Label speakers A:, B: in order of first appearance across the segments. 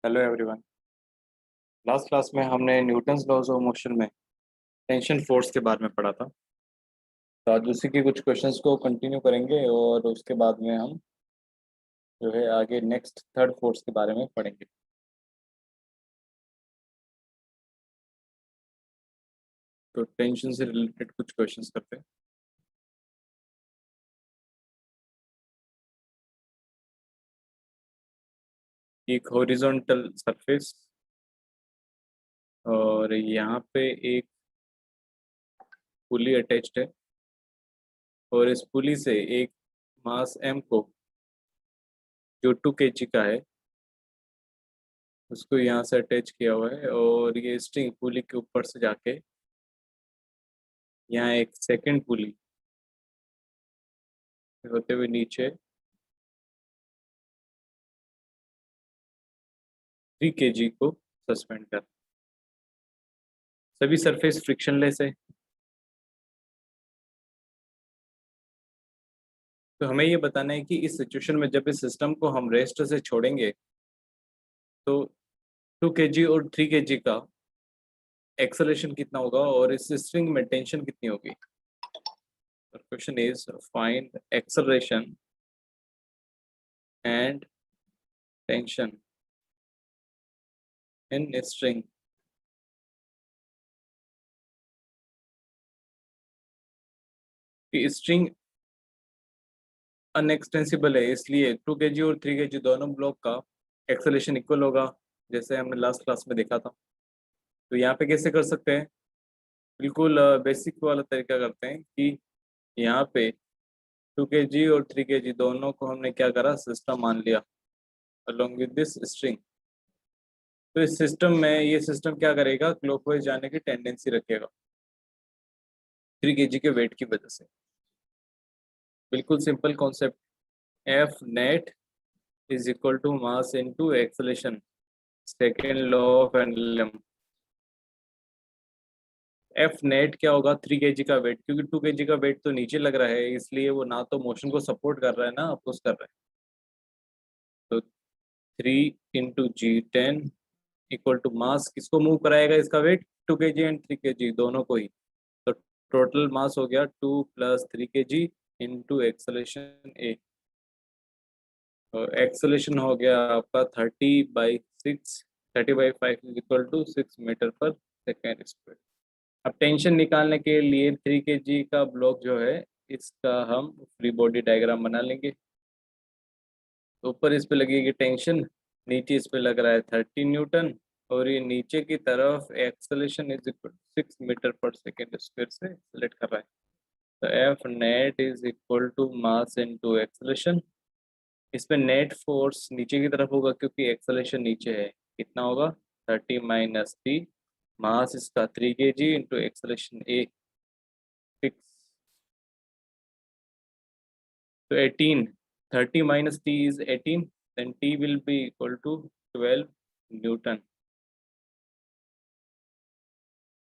A: Hello everyone. Last class में हमने Newton's laws of motion में टेंशन फोर्स के बारे में पढ़ा था। तो आज उसी के कुछ क्वेश्चंस को कंटिन्यू करेंगे और उसके बाद में हम जो है आगे नेक्स्ट थर्ड फोर्स के बारे में पढ़ेंगे। तो टेंशन से रिलेटेड कुछ क्वेश्चंस करते हैं। एक हॉरिजॉन्टल सरफेस और यहाँ पे एक पुली अटैच्ड है और इस पुली से एक मास m को जो 2 kg का है उसको यहाँ से अटैच किया हुआ है और ये स्ट्रिंग पुली के ऊपर से जाके यहाँ एक सेकंड पुली होते हुए नीचे 3 kg को सस्पेंड कर। सभी सरफेस फ्रिक्शनलेस है। तो हमें ये बताना है कि इस सिचुएशन में जब इस सिस्टम को हम रेस्ट से छोड़ेंगे तो 2 kg और 3 kg का एक्सेलरेशन कितना होगा और इस स्ट्रिंग में टेंशन कितनी होगी। Question is find acceleration and tension in string. String inextensible है इसलिए 2 kg और 3 kg दोनों ब्लॉक का एक्सेलरेशन इक्वल होगा, जैसे हमने लास्ट क्लास में देखा था। तो यहाँ पे कैसे कर सकते हैं, बिल्कुल बेसिक वाला तरीका करते हैं कि यहाँ पे 2 kg और 3 kg दोनों को हमने क्या करा, सिस्टम मान लिया अलोंग विद दिस स्ट्रिंग। तो इस सिस्टम में ये सिस्टम क्या करेगा, क्लॉकवाइज जाने की टेंडेंसी रखेगा 3 kg के वेट की वजह से। बिल्कुल simple concept, F net is equal to mass into acceleration, second law of pendulum. F net क्या होगा, 3 kg का वेट, क्योंकि 2 kg का वेट तो नीचे लग रहा है इसलिए वो ना तो मोशन को सपोर्ट कर रहा है ना अपोज कर रहा है। तो 3 × G10 इक्वल टू मास किसको मूव कराएगा, इसका वेट 2 kg एंड 3 kg दोनों को ही। तो टोटल मास हो गया 2 + 3 kg इंटू एक्सेलरेशन ए। तो एक्सेलरेशन हो गया आपका 30/6, 30/5 is equal to 6 metre per second square. अब टेंशन निकालने के लिए 3 kg का ब्लॉक जो है इसका हम फ्री बॉडी डायग्राम बना लेंगे। तो ऊपर इस पे लगेगी टेंशन, नीचे इस पे लग रहा है 30 N और ये नीचे की तरफ acceleration is equal 6 metre per second square से एक्सेलरेट कर रहा है। तो F net is equal to mass into acceleration. इस पे नेट फोर्स नीचे की तरफ होगा क्योंकि एक्सेलरेशन नीचे है, कितना होगा 30 - 3, मास इसका 3 kg इंटू एक्सेलरेशन ए 6। तो 18, 30 - t is 18, then t will be equal to 12 Newton.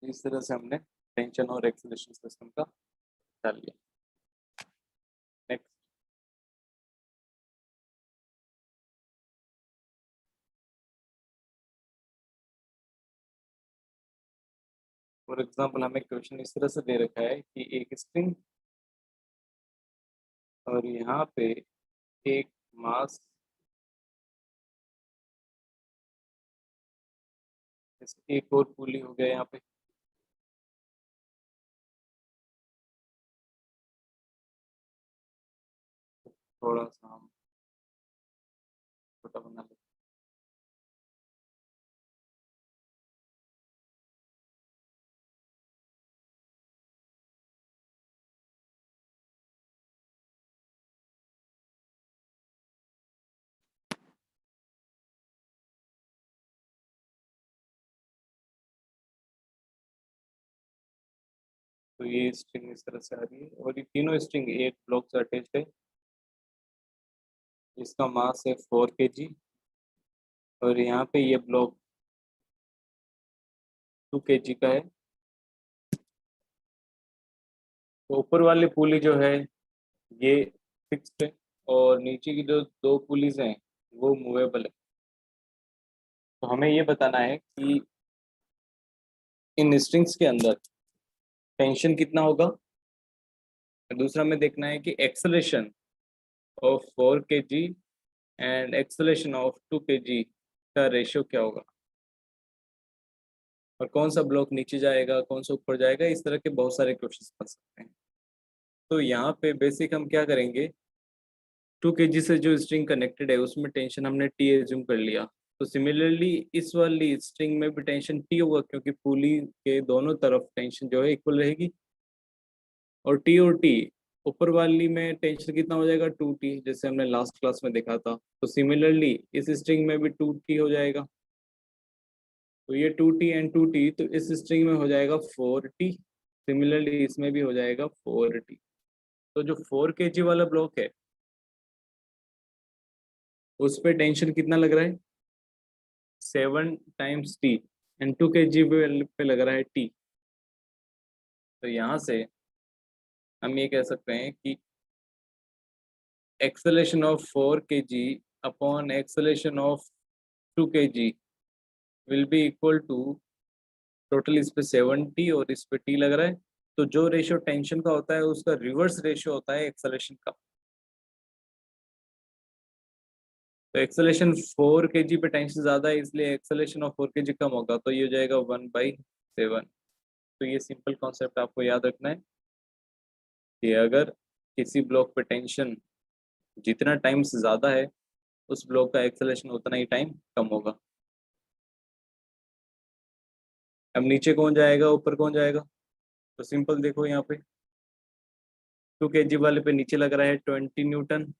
A: इस तरह से हमने टेंशन और एक्सेलरेशन सिस्टम का डाल लिया। नेक्स्ट, फॉर एग्जांपल हमें क्वेश्चन इस तरह से दे रखा है कि एक स्ट्रिंग और यहाँ पे एक मास, एक और पुली हो गया यहाँ पे। थोड़ा सा हम छोटा बना लेते हैं। तो ये स्ट्रिंग इस तरह से आ रही है और ये तीनों स्ट्रिंग एक ब्लॉक से अटैच है। इसका मास है 4 kg और यहाँ पे ये ब्लॉक 2 kg का है। तो ऊपर वाली पुली जो है ये फिक्स्ड है और नीचे की जो दो पुलिस हैं वो मूवेबल है। तो हमें ये बताना है कि इन स्ट्रिंग्स के अंदर टेंशन कितना होगा। दूसरा में देखना है कि acceleration of 4 kg and acceleration of 2 kg का रेशियो क्या होगा, और कौन सा ब्लॉक नीचे जाएगा कौन सा ऊपर जाएगा। इस तरह के बहुत सारे क्वेश्चंस बन सकते हैं। तो यहाँ पे बेसिक हम क्या करेंगे, 2 kg से जो स्ट्रिंग कनेक्टेड है उसमें टेंशन हमने टी एज्यूम कर लिया। तो सिमिलरली इस वाली स्ट्रिंग में भी टेंशन टी होगा, क्योंकि पुली के दोनों तरफ टेंशन जो है इक्वल रहेगी। और टी ऊपर वाली में टेंशन कितना हो जाएगा 2T, जैसे हमने लास्ट क्लास में देखा था। तो सिमिलरली इस स्ट्रिंग में भी 2T हो जाएगा। तो ये 2T एंड 2T, तो इस स्ट्रिंग में हो जाएगा 4T। सिमिलरली इसमें भी हो जाएगा 4T। तो जो 4 kg वाला ब्लॉक है उस पे टेंशन कितना लग रहा है 7 टाइम्स T, एंड 2 kg पे लग रहा है T। तो यहाँ से हम ये कह सकते हैं कि acceleration of 4 kg upon acceleration of 2 kg will be equal to, total इस पे 7T और इस पे T लग रहा है। तो जो रेशियो टेंशन का होता है उसका रिवर्स रेशियो होता है एक्सेलरेशन का। तो एक्सेलरेशन 4 kg पे टेंशन ज्यादा है, इसलिए एक्सेलरेशन ऑफ 4 kg कम होगा, तो ये हो जाएगा 1/7। तो ये सिंपल कॉन्सेप्ट आपको याद रखना है कि अगर किसी ब्लॉक पे टेंशन जितना टाइम्स ज्यादा है उस ब्लॉक का एक्सेलरेशन उतना ही टाइम कम होगा। अब नीचे कौन जाएगा ऊपर कौन जाएगा, तो सिंपल देखो यहाँ पे 2 kg वाले पे नीचे लग रहा है 20 न्यूटन,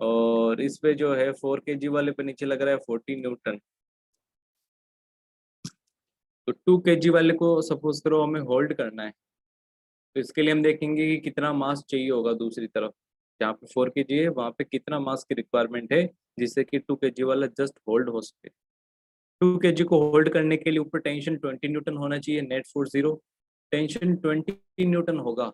A: और इस पे जो है 4 kg वाले पे नीचे लग रहा है 40 न्यूटन। तो 2 kg वाले को सपोज करो हमें होल्ड करना है, तो इसके लिए हम देखेंगे कि कितना मास चाहिए होगा दूसरी तरफ। जहाँ पे 4 kg है वहाँ पे कितना मास की रिक्वायरमेंट है जिससे कि 2 kg वाला जस्ट होल्ड हो सके। 2 kg को होल्ड करने के लिए ऊपर टेंशन 20 न्यूटन होना चाहिए, नेट फोर्स 0। टेंशन 20 न्यूटन होगा,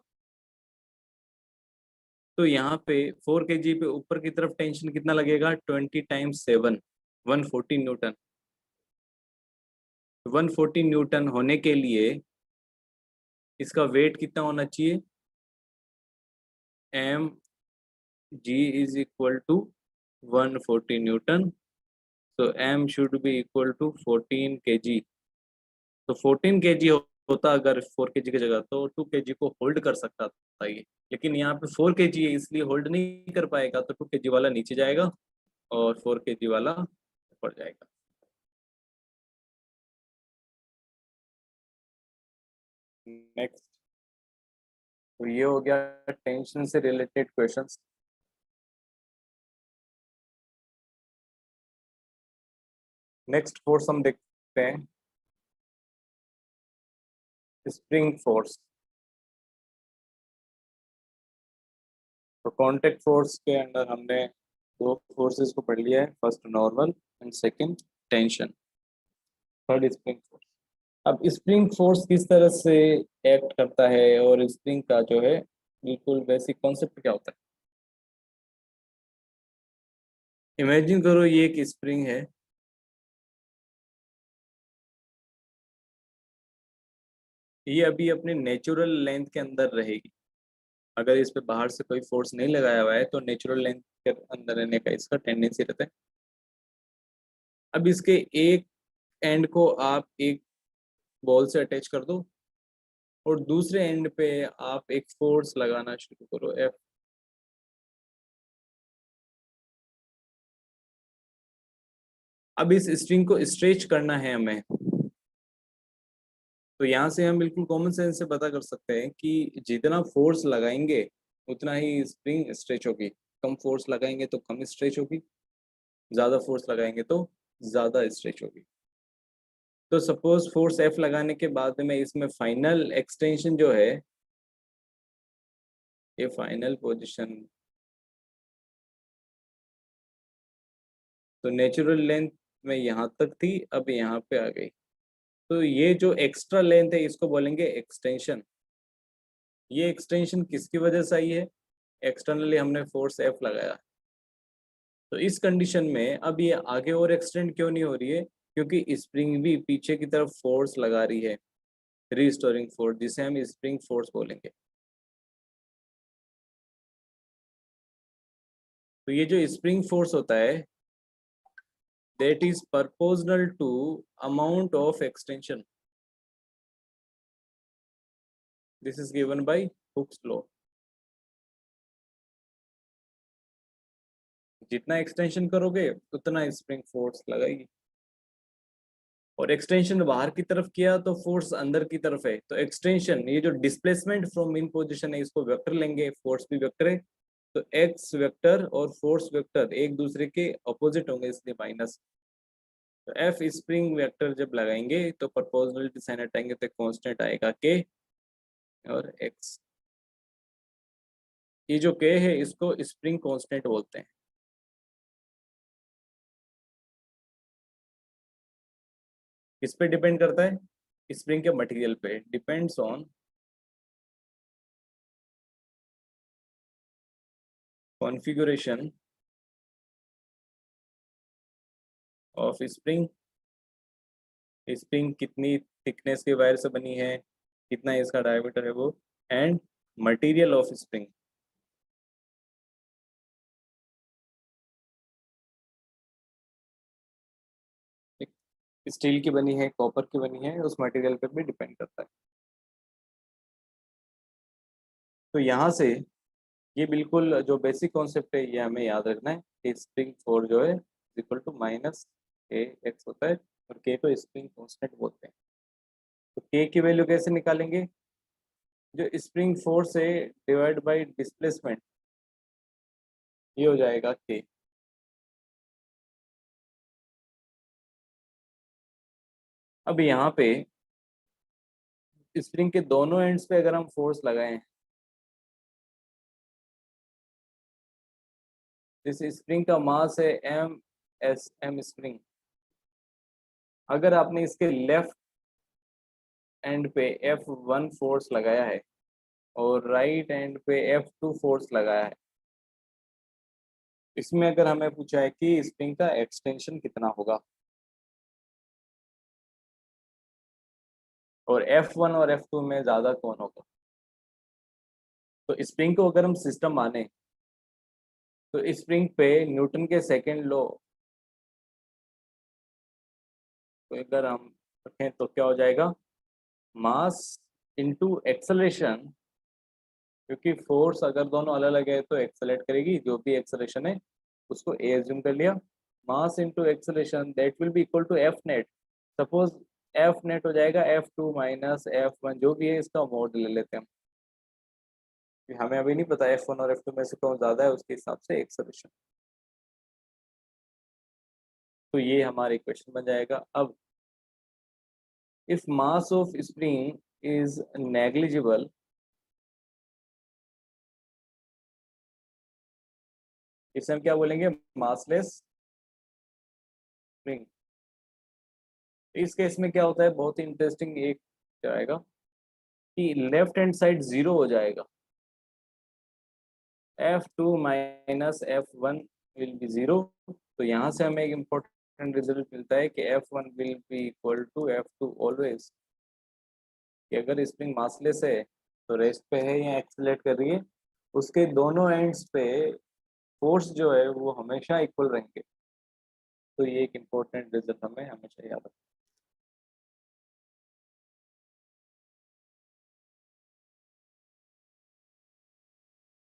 A: तो यहाँ पे 4 kg पे ऊपर की तरफ टेंशन कितना लगेगा 20 टाइम्स 7, 140 न्यूटन। 140 न्यूटन होने के लिए इसका वेट कितना होना चाहिए, mg is equal to 140 newton. तो m should be equal to 14 kg। तो 14 kg होता अगर 4 kg की जगह, तो 2 kg को होल्ड कर सकता था ये। लेकिन यहाँ पे 4 kg है इसलिए होल्ड नहीं कर पाएगा, तो 2 kg वाला नीचे जाएगा और 4 kg वाला ऊपर जाएगा। नेक्स्ट, तो ये हो गया टेंशन से रिलेटेड क्वेश्चंस। नेक्स्ट फोर्स हम देखते हैं, स्प्रिंग फोर्स। तो कांटेक्ट फोर्स के अंदर हमने दो फोर्सेस को पढ़ लिया है, first normal and second tension, third spring force. अब स्प्रिंग फोर्स किस तरह से एक्ट करता है और स्प्रिंग का जो है बिल्कुल बेसिक कॉन्सेप्ट क्या होता है। इमेजिन करो ये एक स्प्रिंग है, ये अभी अपने नेचुरल लेंथ के अंदर रहेगी। अगर इस पे बाहर से कोई फोर्स नहीं लगाया हुआ है तो नेचुरल लेंथ के अंदर रहने का इसका टेंडेंसी रहता है। अब इसके एक एंड को आप एक बॉल से अटैच कर दो और दूसरे एंड पे आप एक फोर्स लगाना शुरू करो एफ। अब इस स्ट्रिंग को स्ट्रेच करना है हमें, तो यहाँ से हम बिल्कुल कॉमन सेंस से पता कर सकते हैं कि जितना फोर्स लगाएंगे उतना ही स्प्रिंग स्ट्रेच होगी। कम फोर्स लगाएंगे तो कम स्ट्रेच होगी, ज़्यादा फोर्स लगाएंगे तो ज़्यादा स्ट्रेच होगी। तो सपोज फोर्स एफ लगाने के बाद में इसमें फाइनल एक्सटेंशन जो है, ये फाइनल पोजीशन, तो नेचुरल लेंथ में यहाँ तक थी अब यहाँ पे आ गई। तो ये जो एक्स्ट्रा लेंथ है इसको बोलेंगे एक्सटेंशन। ये एक्सटेंशन किसकी वजह से आई है, एक्सटर्नली हमने फोर्स एफ लगाया। तो इस कंडीशन में अब ये आगे और एक्सटेंड क्यों नहीं हो रही है, क्योंकि स्प्रिंग भी पीछे की तरफ फोर्स लगा रही है, रीस्टोरिंग फोर्स, जिसे हम स्प्रिंग फोर्स बोलेंगे। तो ये जो स्प्रिंग फोर्स होता है that is proportional to amount of extension. This is given by Hooke's law. जितना एक्सटेंशन करोगे उतना स्प्रिंग फोर्स लगाएगी, और एक्सटेंशन बाहर की तरफ किया तो फोर्स अंदर की तरफ है। तो एक्सटेंशन, ये जो डिस्प्लेसमेंट फ्रॉम मीन पोजीशन है, इसको वेक्टर लेंगे, फोर्स भी वेक्टर है, तो एक्स वेक्टर और फोर्स वेक्टर एक दूसरे के अपोजिट होंगे, इसलिए माइनस। तो एफ स्प्रिंग वेक्टर जब लगाएंगे तो प्रोपोर्शनलिटी साइन हटाएंगे तो कांस्टेंट आएगा के और एक्स। ये जो के है इसको स्प्रिंग कांस्टेंट बोलते हैं। किस पे डिपेंड करता है? स्प्रिंग के मटेरियल पे, depends on configuration of spring. Spring कितनी थिकनेस के वायर से बनी है, कितना इसका डायमीटर है वो, and material of spring. Steel की बनी है, कॉपर की बनी है, उस मटेरियल पे भी डिपेंड करता है। तो यहाँ से ये बिल्कुल जो बेसिक कॉन्सेप्ट है ये हमें याद रखना है कि स्प्रिंग फोर्स जो है इक्वल टू माइनस के एक्स होता है, और के को स्प्रिंग कांस्टेंट बोलते हैं। तो के की वैल्यू कैसे निकालेंगे? जो स्प्रिंग फोर्स है डिवाइड बाय डिस्प्लेसमेंट, ये हो जाएगा के। अब यहाँ पे स्प्रिंग के दोनों एंड्स पे अगर हम फोर्स लगाएं, जिस स्प्रिंग का मास है एम एस एम स्प्रिंग, अगर आपने इसके लेफ्ट एंड पे F1 फोर्स लगाया है और राइट एंड पे F2 फोर्स लगाया है, इसमें अगर हमें पूछा है कि स्प्रिंग का एक्सटेंशन कितना होगा, और F1 और F2 में ज्यादा कौन होगा, तो स्प्रिंग को अगर हम सिस्टम माने तो स्प्रिंग पे न्यूटन के सेकेंड लॉ तो अगर हम रखें तो क्या हो जाएगा, मास इनटू एक्सेलरेशन, क्योंकि फोर्स अगर दोनों अलग अलग है तो एक्सेलरेट करेगी, जो भी एक्सेलरेशन है उसको ए एज्यूम कर लिया, mass into acceleration that will be equal to F net. Suppose F net हो जाएगा F2 माइनस F1, जो भी है इसका मॉड ले लेते हैं हम, हमें अभी नहीं पता F1 और F2 में से कौन ज्यादा है, उसके हिसाब से एक्सेलरेशन। तो ये हमारा इक्वेशन बन जाएगा। अब if mass of spring is negligible, इसे हम क्या बोलेंगे, मासलेस स्प्रिंग। इस केस में क्या होता है, बहुत ही इंटरेस्टिंग एक जाएगा कि लेफ्ट हैंड साइड जीरो हो जाएगा, F2 minus F1 will B zero. तो यहाँ से हमें एक इम्पोर्टेंट रिजल्ट मिलता है कि F1 will be equal to F2 always, कि अगर स्प्रिंग मासलेस है तो रेस्ट पे है या एक्सेलरेट कर रही है, उसके दोनों एंड्स पे फोर्स जो है वो हमेशा इक्वल रहेंगे। तो ये एक इम्पोर्टेंट रिजल्ट हमें हमेशा याद रखना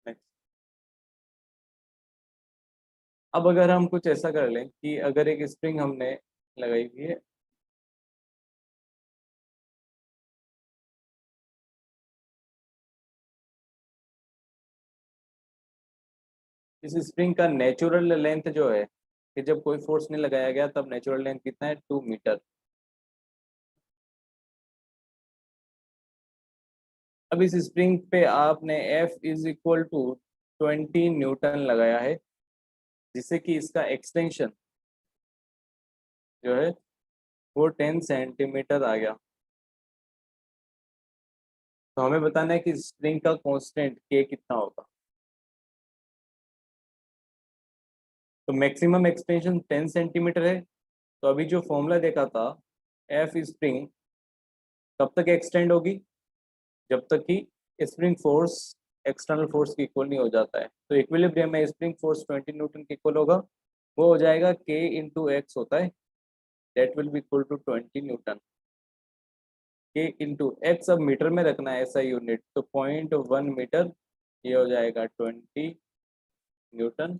A: है। अब अगर हम कुछ ऐसा कर लें कि अगर एक स्प्रिंग हमने लगाई हुई है, इस स्प्रिंग का नेचुरल लेंथ जो है, कि जब कोई फोर्स नहीं लगाया गया तब नेचुरल लेंथ कितना है, 2 मीटर। अब इस स्प्रिंग पे आपने F is equal to 20 newton लगाया है, जिससे कि इसका एक्सटेंशन जो है वो 10 सेंटीमीटर आ गया। तो हमें बताना है कि स्प्रिंग का कांस्टेंट K कितना होगा। तो मैक्सिमम एक्सटेंशन 10 सेंटीमीटर है। तो अभी जो फॉर्मूला देखा था, एफ स्प्रिंग कब तक एक्सटेंड होगी, जब तक कि स्प्रिंग फोर्स एक्सटर्नल फोर्स के इक्वल नहीं हो जाता है। तो इक्विलिब्रियम में स्प्रिंग फोर्स 20 न्यूटन के इक्वल होगा, वो हो जाएगा के इंटू एक्स होता है, that will be equal to 20 newton. K into x अब मीटर में रखना है ऐसा यूनिट, तो 0.1 मीटर, ये हो जाएगा 20 न्यूटन।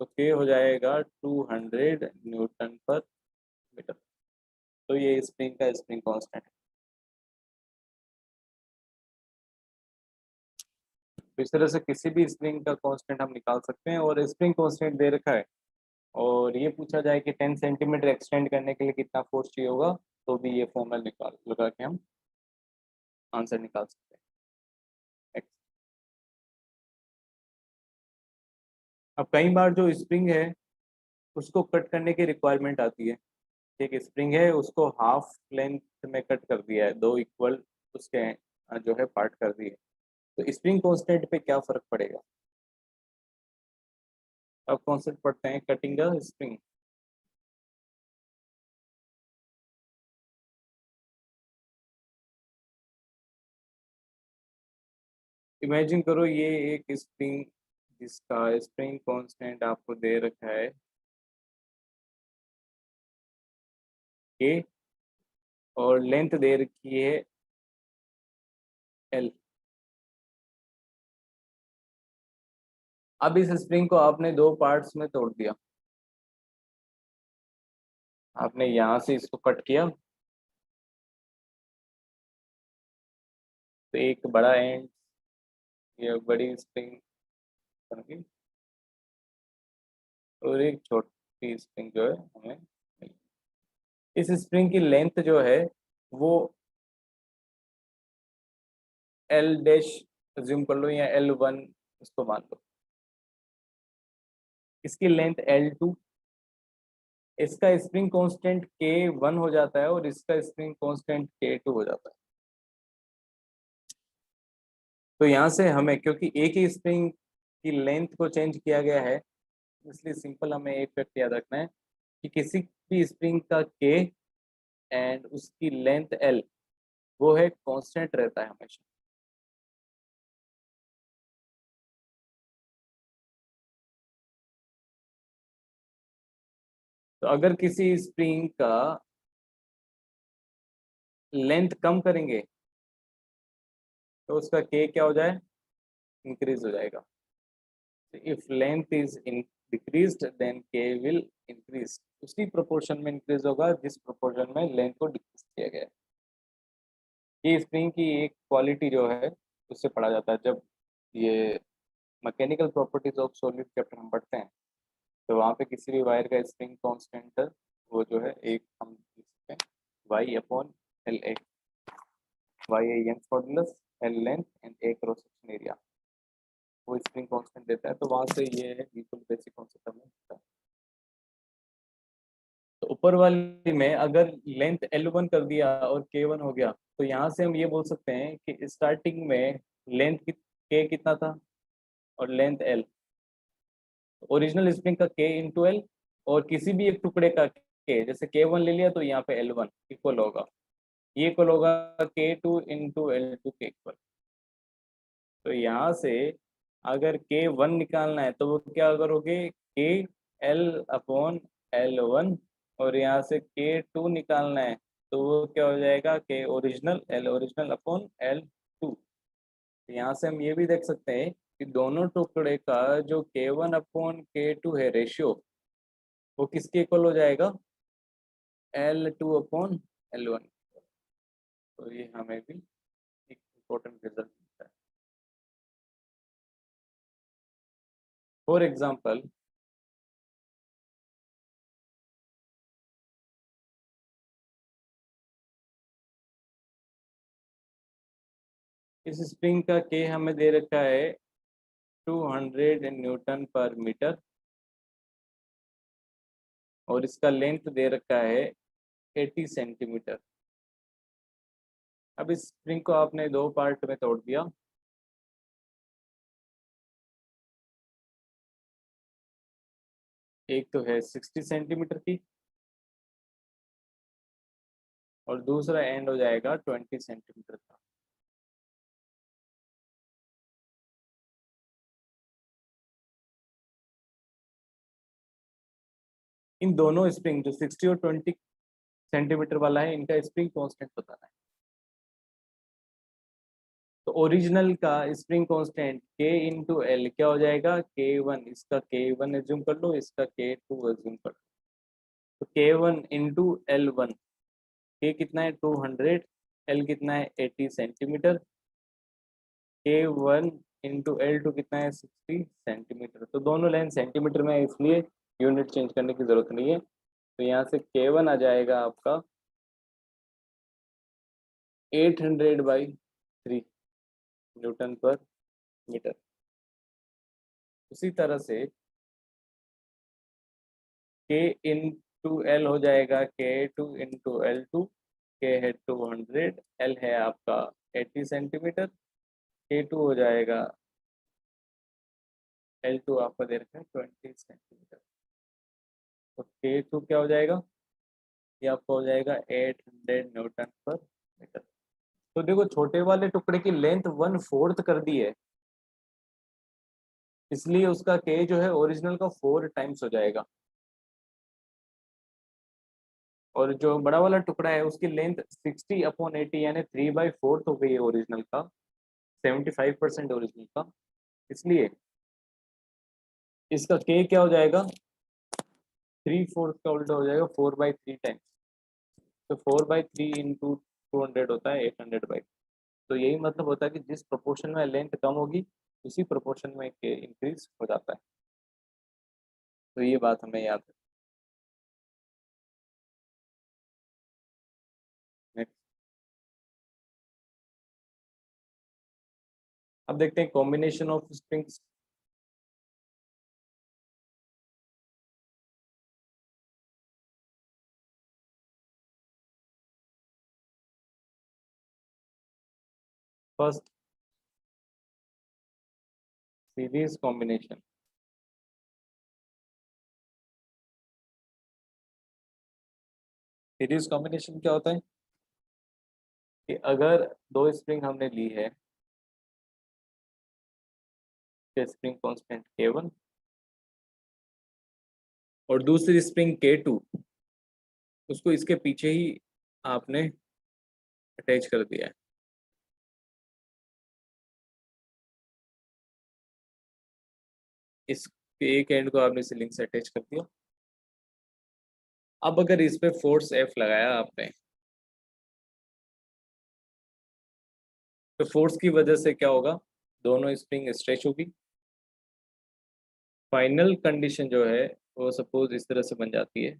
A: तो के हो जाएगा 200 न्यूटन पर मीटर। तो ये स्प्रिंग का स्प्रिंग कांस्टेंट है। तो इस तरह से किसी भी स्प्रिंग का कांस्टेंट हम निकाल सकते हैं। और स्प्रिंग कांस्टेंट दे रखा है और ये पूछा जाए कि 10 सेंटीमीटर एक्सटेंड करने के लिए कितना फोर्स चाहिए होगा, तो भी ये फॉर्मूला निकाल लगा के हम आंसर निकाल सकते हैं। अब कई बार जो स्प्रिंग है उसको कट करने की रिक्वायरमेंट आती है। एक स्प्रिंग है, उसको हाफ लेंथ में कट कर दिया है, दो इक्वल उसके जो है पार्ट कर दिए, तो स्प्रिंग कांस्टेंट पे क्या फर्क पड़ेगा। अब कॉन्सेप्ट पढ़ते हैं कटिंग द स्प्रिंग। इमेजिन करो ये एक स्प्रिंग जिसका स्प्रिंग कांस्टेंट आपको दे रखा है के, और लेंथ दे रखी है एल। अब इस स्प्रिंग को आपने दो पार्ट्स में तोड़ दिया। आपने यहाँ से इसको कट किया, तो एक बड़ा एंड, ये बड़ी स्प्रिंग बन गई, और एक छोटी स्प्रिंग जो है हमें मिली। इस स्प्रिंग की लेंथ जो है वो एल डैश अज्यूम कर लो, या L1 इसको मान लो। इसकी लेंथ L2, इसका स्प्रिंग कांस्टेंट K1 हो जाता है और इसका स्प्रिंग कांस्टेंट K2 हो जाता है। तो यहाँ से हमें, क्योंकि एक ही स्प्रिंग की लेंथ को चेंज किया गया है, इसलिए सिंपल हमें एक फैक्ट याद रखना है कि किसी भी स्प्रिंग का K एंड उसकी लेंथ L वो है कांस्टेंट रहता है हमेशा। तो अगर किसी स्प्रिंग का लेंथ कम करेंगे तो उसका K क्या हो जाए, इंक्रीज हो जाएगा। If length is decreased then K will increase, उसी प्रोपोर्शन में इंक्रीज होगा जिस प्रोपोर्शन में लेंथ को डिक्रीज किया गया है। ये स्प्रिंग की एक क्वालिटी जो है उससे पढ़ा जाता है। जब ये mechanical properties of solid chapter हम पढ़ते हैं, तो वहाँ पे किसी भी वायर का स्प्रिंग कांस्टेंट वो जो है एक हम लिख सकते हैं Y upon L A. Y A Young's modulus, L length and A cross section area, वो स्प्रिंग कांस्टेंट देता है। तो वहाँ से ये है बिल्कुल बेसिक कॉन्सेप्ट हमें दिखता है। तो ऊपर वाली में अगर लेंथ L1 कर दिया और K1 हो गया, तो यहाँ से हम ये बोल सकते हैं कि स्टार्टिंग में लेंथ K कितना था और लेंथ L, ओरिजिनल स्प्रिंग का K इंटू एल, और किसी भी एक टुकड़े का K, जैसे K1 ले लिया तो यहाँ पे L1 इक्वल होगा, ये इक्वल होगा K2 इंटू L2 के इक्वल। तो यहाँ से अगर K1 निकालना है तो वो क्या करोगे, K L अपॉन L1, और यहाँ से K2 निकालना है तो वो क्या हो जाएगा, K original L original upon L2। यहाँ से हम ये भी देख सकते हैं कि दोनों टुकड़े का जो K1 अपॉन K2 है रेशियो, वो किसके इक्वल हो जाएगा, L2 अपॉन L1। तो ये हमें भी एक इम्पोर्टेंट रिजल्ट मिलता है। फॉर एग्जाम्पल, इस स्प्रिंग का K हमें दे रखा है 200 न्यूटन पर मीटर, और इसका लेंथ दे रखा है 80 सेंटीमीटर। अब इस स्प्रिंग को आपने दो पार्ट में तोड़ दिया। एक तो है 60 सेंटीमीटर की और दूसरा एंड हो जाएगा 20 सेंटीमीटर का। इन दोनों स्प्रिंग जो 60 और 20 सेंटीमीटर वाला है, इनका स्प्रिंग कांस्टेंट बताना है। तो ओरिजिनल का spring constant K into L क्या हो जाएगा, K1, इसका K1 एज्यूम कर लो, इसका K2 एज्यूम कर लो। तो K1 इंटू L1, K कितना है 200, L कितना है 80 सेंटीमीटर, K1 इंटू L2 कितना है 60 सेंटीमीटर। तो दोनों लाइन सेंटीमीटर में है, इसलिए यूनिट चेंज करने की जरूरत नहीं है। तो यहाँ से K1 आ जाएगा आपका 800/3 न्यूटन पर मीटर। उसी तरह से K इंटू एल हो जाएगा K2 इंटू L2, K है 200, L है आपका 80 सेंटीमीटर, K2 हो जाएगा, L2 आपका दे रखा है 20 सेंटीमीटर। तो K2 क्या हो जाएगा, ये आपका हो जाएगा 800 न्यूटन पर मीटर। तो देखो छोटे वाले टुकड़े की लेंथ 1/4 कर दी है, इसलिए उसका K जो है ओरिजिनल का 4 टाइम्स हो जाएगा। और जो बड़ा वाला टुकड़ा है उसकी लेंथ 60/80 यानी 3/4 हो गई है ओरिजिनल का, 75% ओरिजिनल का, इसलिए इसका K क्या हो जाएगा, 3/4 का उल्टा हो जाएगा 4/3 टाइम्स। तो 4/3 इंटू 200 होता है 800/। तो यही मतलब होता है कि जिस प्रोपोर्शन में लेंथ कम होगी उसी प्रोपोर्शन में K इंक्रीज हो जाता है। तो ये बात हमें याद है। अब देखते हैं combination of springs. First, series combination. Series combination क्या होता है कि अगर दो स्प्रिंग हमने ली है, स्प्रिंग कांस्टेंट K1 और दूसरी स्प्रिंग K2, उसको इसके पीछे ही आपने अटैच कर दिया है। इस एक एंड को आपने सिलिंग से अटैच कर दिया। अब अगर इस पे फोर्स F लगाया आपने, तो फोर्स की वजह से क्या होगा, दोनों स्प्रिंग स्ट्रेच होगी। फाइनल कंडीशन जो है वो सपोज इस तरह से बन जाती है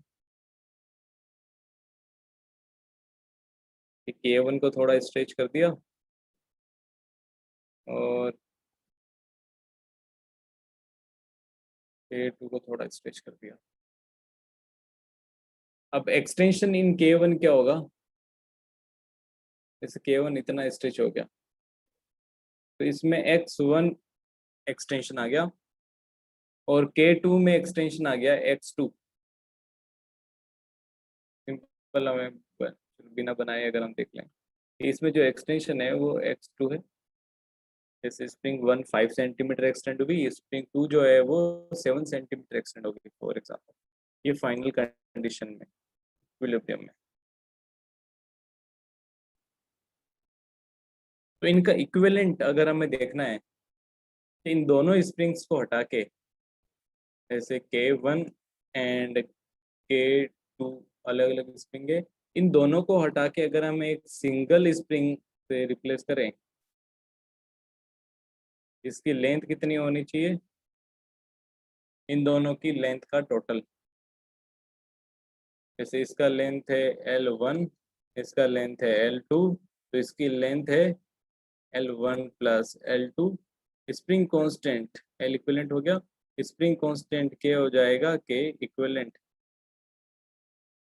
A: कि K1 को थोड़ा स्ट्रेच कर दिया और K2 को थोड़ा स्ट्रेच कर दिया। अब एक्सटेंशन इन K1 क्या होगा, जैसे K1 इतना स्ट्रेच हो गया तो इसमें X1 एक्सटेंशन आ गया और K2 में एक्सटेंशन आ गया X2। सिंपल, हमें बिना बनाए अगर हम देख लें, इसमें जो एक्सटेंशन है वो X2 है। जैसे स्प्रिंग 1 5 सेंटीमीटर एक्सटेंड होगी, स्प्रिंग 2 जो है वो 7 सेंटीमीटर एक्सटेंड होगी फॉर एग्जाम्पल। ये फाइनल कंडीशन में, इक्विलिब्रियम में। तो इनका इक्विवेलेंट अगर हमें देखना है, इन दोनों स्प्रिंग्स को हटा के, जैसे K1 एंड K2 अलग अलग स्प्रिंग है, इन दोनों को हटा के अगर हम एक सिंगल स्प्रिंग से रिप्लेस करें, इसकी लेंथ कितनी होनी चाहिए, इन दोनों की लेंथ का टोटल। जैसे इसका लेंथ है L1, इसका लेंथ है L2, तो इसकी लेंथ है L1 plus L2। Spring constant L equivalent हो गया, स्प्रिंग कांस्टेंट K हो जाएगा K इक्विवेलेंट।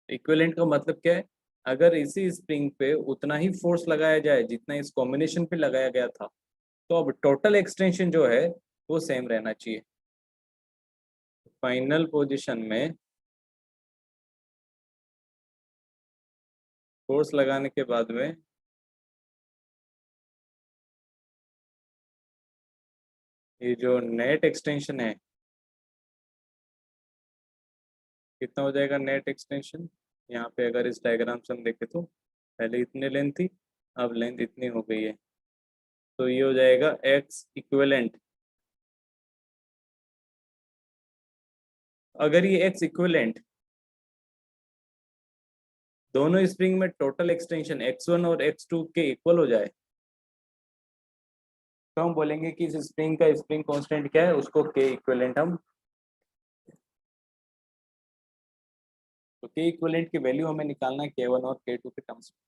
A: इक्विवेलेंट का मतलब क्या है, अगर इसी स्प्रिंग पे उतना ही फोर्स लगाया जाए जितना इस कॉम्बिनेशन पे लगाया गया था, तो अब टोटल एक्सटेंशन जो है वो सेम रहना चाहिए। फाइनल पोजीशन में फोर्स लगाने के बाद में ये जो नेट एक्सटेंशन है कितना हो जाएगा नेट एक्सटेंशन। यहाँ पे अगर इस डायग्राम से हम देखें तो पहले इतने लेंथ थी, अब लेंथ इतनी हो गई है, तो ये हो जाएगा एक्स इक्विवेलेंट। अगर ये एक्स इक्विवेलेंट दोनों स्प्रिंग में टोटल एक्सटेंशन x1 और x2 के इक्वल हो जाए तो हम बोलेंगे कि इस स्प्रिंग का स्प्रिंग कांस्टेंट क्या है, उसको के इक्विवेलेंट हम, तो के इक्विवेलेंट की वैल्यू हमें निकालना है k1 और k2 के टर्म्स में।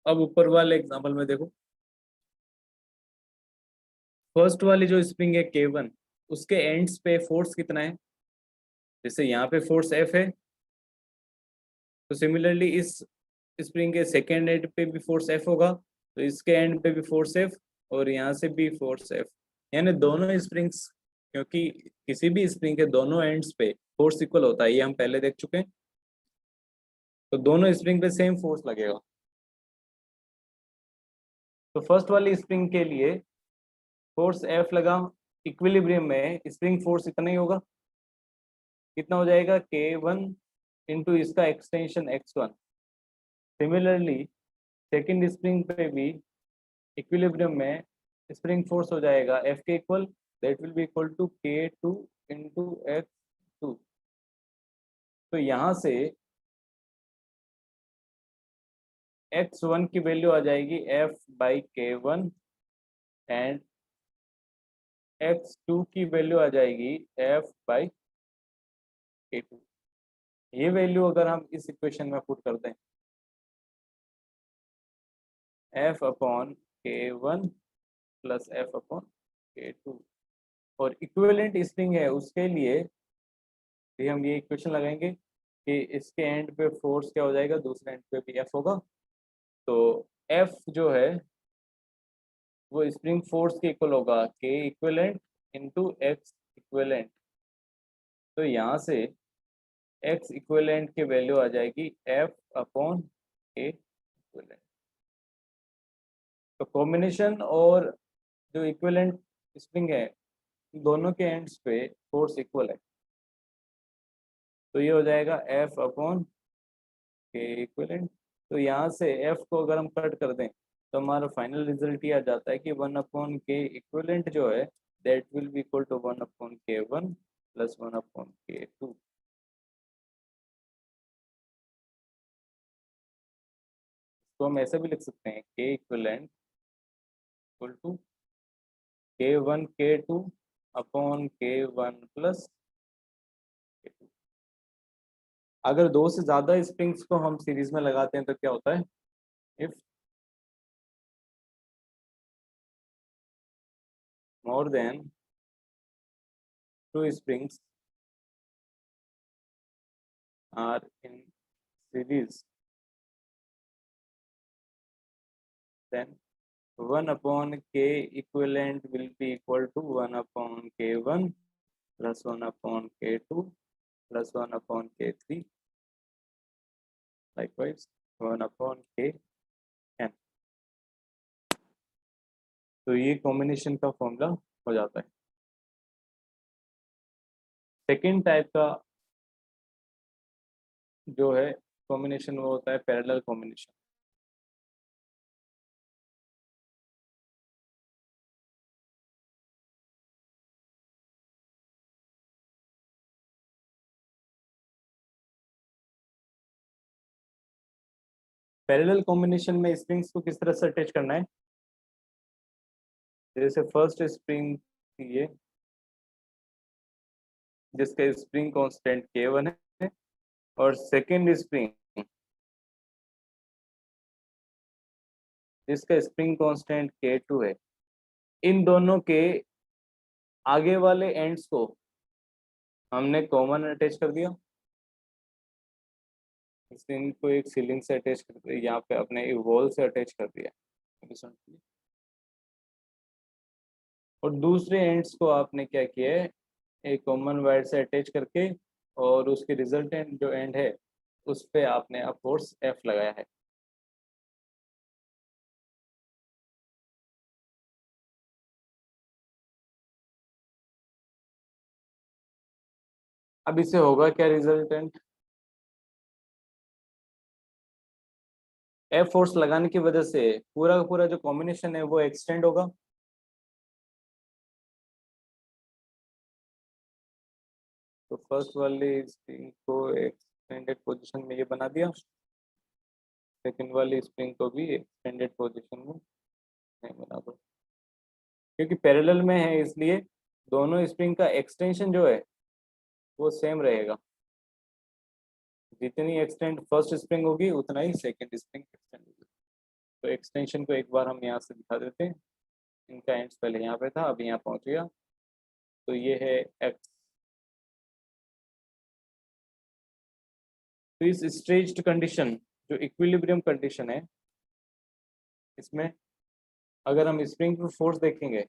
A: अब ऊपर वाले एग्जांपल में देखो, फर्स्ट वाली जो स्प्रिंग है k1 उसके एंड्स पे फोर्स कितना है, जैसे यहाँ पे फोर्स F है, तो सिमिलरली इस स्प्रिंग के सेकेंड एंड पे भी फोर्स F होगा, तो इसके एंड पे भी फोर्स F और यहाँ से भी फोर्स F, यानी दोनों स्प्रिंग्स, क्योंकि किसी भी स्प्रिंग के दोनों एंड्स पे फोर्स इक्वल होता है, ये हम पहले देख चुके हैं, तो दोनों स्प्रिंग पे सेम फोर्स लगेगा। तो फर्स्ट वाली स्प्रिंग के लिए फोर्स F लगा, इक्विलिब्रियम में स्प्रिंग फोर्स इतना ही होगा, कितना हो जाएगा k1 इंटू इसका extension x1। Similarly second spring पे भी इक्विलिब्रियम में स्प्रिंग फोर्स हो जाएगा F के equal, that will be equal to k2 into x2। तो यहाँ से x1 की वैल्यू आ जाएगी F by k1 and x2 की वैल्यू आ जाएगी F बाई k2। ये वैल्यू अगर हम इस इक्वेशन में पुट करते हैं F upon k1 plus F upon k2 और इक्विवेलेंट स्प्रिंग है उसके लिए भी हम ये इक्वेशन लगाएंगे कि इसके एंड पे फोर्स क्या हो जाएगा, दूसरे एंड पे भी F होगा, तो F जो है वो स्प्रिंग फोर्स के इक्वल होगा k equivalent into x equivalent. तो यहाँ से x इक्विवेलेंट की वैल्यू आ जाएगी F अपॉन k इक्विवेलेंट। तो कॉम्बिनेशन और जो इक्विवेलेंट स्प्रिंग है दोनों के एंड्स पे फोर्स इक्वल है, तो ये हो जाएगा F अपॉन के इक्विवेलेंट। तो यहाँ से F को अगर हम कट कर दें तो हमारा फाइनल रिजल्ट ये आ जाता है कि 1 अपॉन के इक्विवेलेंट जो है that will be equal to 1 upon k1 plus 1 upon k2। तो हम ऐसे भी लिख सकते हैं k equivalent equal to k1 k2 upon k1 plus k2। अगर दो से ज्यादा स्प्रिंग्स को हम सीरीज में लगाते हैं तो क्या होता है, if more than two springs are in series, then 1 upon k equivalent will be equal to 1 upon k1 plus 1 upon k2 plus 1 upon k3, likewise 1 upon kn। तो ये कॉम्बिनेशन का फॉर्मूला हो जाता है। सेकेंड टाइप का जो है combination वो होता है पैरेलल कॉम्बिनेशन। पैरेलल कॉम्बिनेशन में स्प्रिंग्स को किस तरह से अटैच करना है, जैसे फर्स्ट स्प्रिंग ये जिसका स्प्रिंग कांस्टेंट k1 है और सेकेंड स्प्रिंग जिसका स्प्रिंग कांस्टेंट k2 है, इन दोनों के आगे वाले एंड्स को हमने कॉमन अटैच कर दिया, इनको एक सीलिंग से अटैच कर दिया, यहाँ पे अपने एक वॉल से अटैच कर दिया। और दूसरे एंड्स को आपने क्या किया है, एक कॉमन वायर से अटैच करके और उसके रिजल्टेंट जो एंड है उस पे आपने अब फोर्स एफ लगाया है। अब इससे होगा क्या रिजल्टेंट, एफ फोर्स लगाने की वजह से पूरा का पूरा जो कॉम्बिनेशन है वो एक्सटेंड होगा। तो फर्स्ट वाली स्प्रिंग को एक्सटेंडेड पोजीशन में ये बना दिया, सेकंड वाली स्प्रिंग को भी एक्सटेंडेड पोजीशन में नहीं बना दो, क्योंकि पैरेलल में है इसलिए दोनों स्प्रिंग का एक्सटेंशन जो है वो सेम रहेगा। जितनी एक्सटेंड फर्स्ट स्प्रिंग होगी उतना ही सेकंड स्प्रिंग एक्सटेंड होगी। तो एक्सटेंशन को एक बार हम यहाँ से दिखा देते हैं। इनका एंड्स पहले यहाँ पे था, अब यहाँ पहुँच गया। तो ये है एक्स। तो इस स्ट्रेच्ड कंडीशन जो इक्विलिब्रियम कंडीशन है, इसमें अगर हम स्प्रिंग पर फोर्स देखेंगे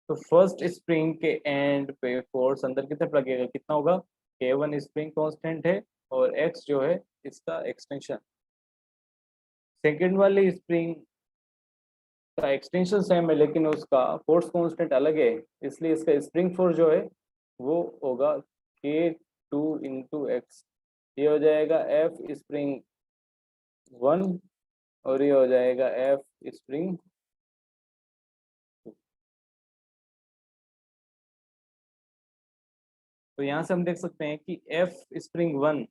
A: तो फर्स्ट स्प्रिंग के एंड पे फोर्स अंदर की तरफ लगेगा, कितना होगा, K1 स्प्रिंग कांस्टेंट है और x जो है इसका एक्सटेंशन। सेकेंड वाली स्प्रिंग का एक्सटेंशन सेम है लेकिन उसका फोर्स कांस्टेंट अलग है, इसलिए इसका स्प्रिंग फोर्स जो है वो होगा K2 इंटू एक्स। ये हो जाएगा F स्प्रिंग 1 और ये हो जाएगा F स्प्रिंग 2। तो यहाँ से हम देख सकते हैं कि F spring 1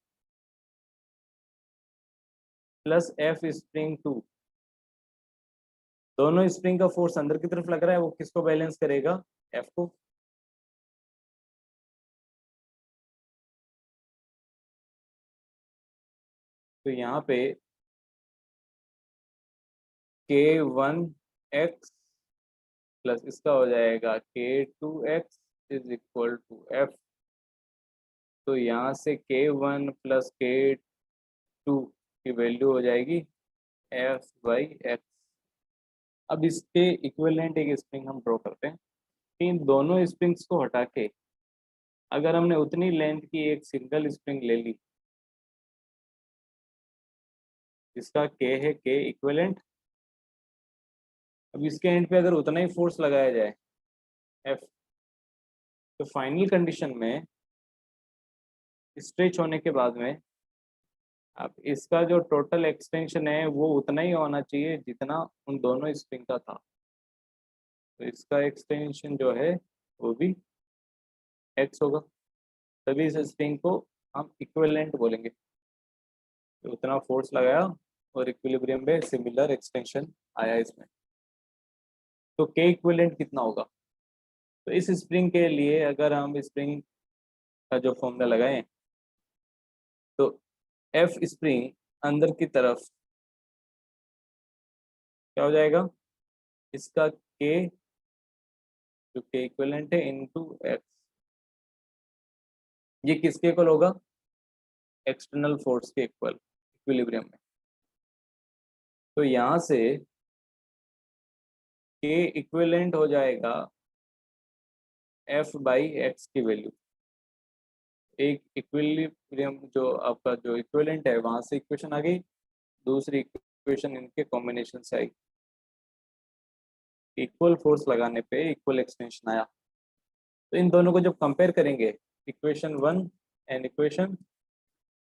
A: plus F spring 2, दोनों स्प्रिंग का फोर्स अंदर की तरफ लग रहा है, वो किसको बैलेंस करेगा, एफ को। तो यहाँ पे K1 एक्स प्लस इसका हो जाएगा K2 x is equal to f. तो यहाँ से K1 प्लस K2 की वैल्यू हो जाएगी एफ बाई एक्स। अब इसके इक्विवेलेंट एक स्प्रिंग हम ड्रॉ करते हैं। इन दोनों स्प्रिंग्स को हटा के अगर हमने उतनी लेंथ की एक सिंगल स्प्रिंग ले ली जिसका K है K इक्विवेलेंट, अब इसके एंड पे अगर उतना ही फोर्स लगाया जाए F, तो फाइनल कंडीशन में स्ट्रेच होने के बाद में अब इसका जो टोटल एक्सटेंशन है वो उतना ही होना चाहिए जितना उन दोनों स्प्रिंग का था। तो इसका एक्सटेंशन जो है वो भी x होगा, तभी इस स्प्रिंग को हम इक्विवेलेंट बोलेंगे। तो उतना फोर्स लगाया और इक्विलिब्रियम में सिमिलर एक्सटेंशन आया इसमें। तो k इक्विवेलेंट कितना होगा, तो इस स्प्रिंग के लिए अगर हम स्प्रिंग का जो फॉर्मूला लगाएं तो F स्प्रिंग अंदर की तरफ क्या हो जाएगा, इसका K जो K इक्विवेलेंट है इनटू एक्स, ये किसके इक्वल होगा, एक्सटर्नल फोर्स के इक्वल इक्विलिब्रियम में। तो यहाँ से K इक्विवेलेंट हो जाएगा F बाई एक्स की वैल्यू। एक इक्विलिब्रियम जो आपका जो इक्विवेलेंट है वहां से इक्वेशन आ गई, दूसरी इक्वेशन इनके कॉम्बिनेशन से आई, इक्वल फोर्स लगाने पे इक्वल एक्सटेंशन आया। तो इन दोनों को जब कंपेयर करेंगे इक्वेशन 1 एंड इक्वेशन